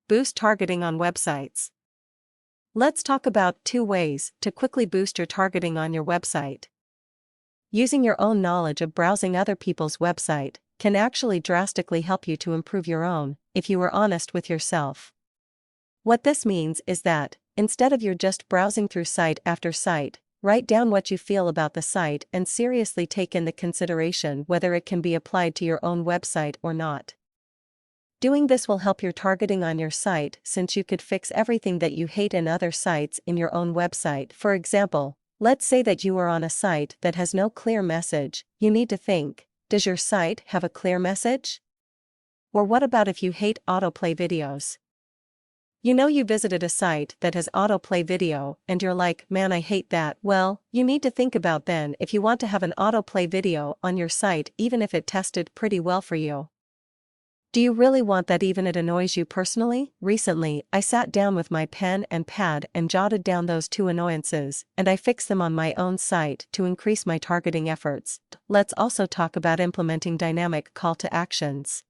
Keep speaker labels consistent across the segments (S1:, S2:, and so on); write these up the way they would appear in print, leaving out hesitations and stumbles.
S1: Boost targeting on websites. Let's talk about 2 ways to quickly boost your targeting on your website. Using your own knowledge of browsing other people's website can actually drastically help you to improve your own, if you are honest with yourself. What this means is that, instead of you just browsing through site after site, write down what you feel about the site and seriously take into consideration whether it can be applied to your own website or not. Doing this will help your targeting on your site since you could fix everything that you hate in other sites in your own website. For example, let's say that you are on a site that has no clear message. You need to think, does your site have a clear message? Or what about if you hate autoplay videos? You know you visited a site that has autoplay video and you're like, man, I hate that. Well, you need to think about then if you want to have an autoplay video on your site even if it tested pretty well for you. Do you really want that even if it annoys you personally? Recently, I sat down with my pen and pad and jotted down those 2 annoyances, and I fixed them on my own site to increase my targeting efforts. Let's also talk about implementing dynamic call to actions.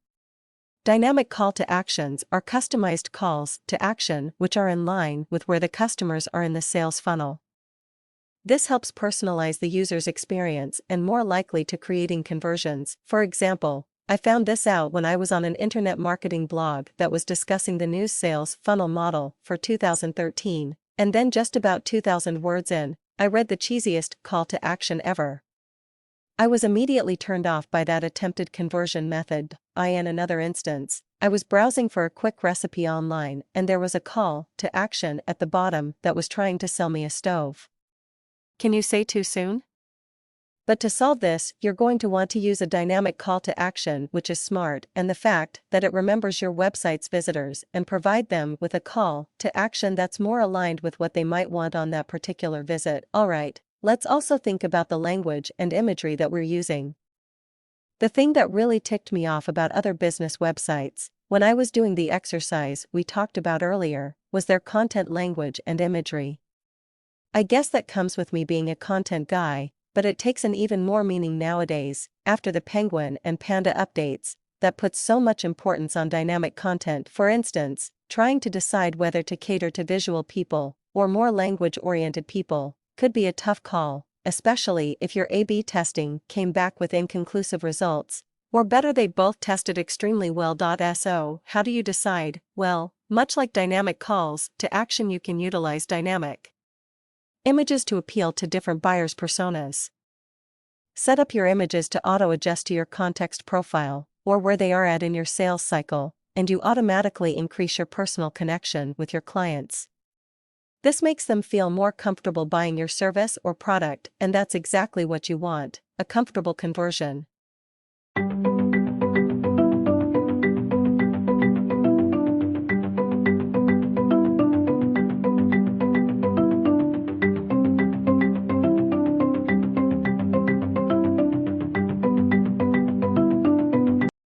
S1: Dynamic call to actions are customized calls to action which are in line with where the customers are in the sales funnel. This helps personalize the user's experience and more likely to creating conversions. For example, I found this out when I was on an internet marketing blog that was discussing the new sales funnel model for 2013, and then just about 2,000 words in, I read the cheesiest call to action ever. I was immediately turned off by that attempted conversion method. In another instance, I was browsing for a quick recipe online and there was a call to action at the bottom that was trying to sell me a stove. Can you say too soon? But to solve this, you're going to want to use a dynamic call to action which is smart and the fact that it remembers your website's visitors and provide them with a call to action that's more aligned with what they might want on that particular visit. Alright, let's also think about the language and imagery that we're using. The thing that really ticked me off about other business websites, when I was doing the exercise we talked about earlier, was their content language and imagery. I guess that comes with me being a content guy, but it takes an even more meaning nowadays, after the penguin and panda updates, that puts so much importance on dynamic content. For instance, trying to decide whether to cater to visual people or more language-oriented people could be a tough call, especially if your A/B testing came back with inconclusive results, or better they both tested extremely well. So, how do you decide? Well, much like dynamic calls to action, you can utilize dynamic images to appeal to different buyers' personas. Set up your images to auto-adjust to your context profile, or where they are at in your sales cycle, and you automatically increase your personal connection with your clients. This makes them feel more comfortable buying your service or product, and that's exactly what you want, a comfortable conversion.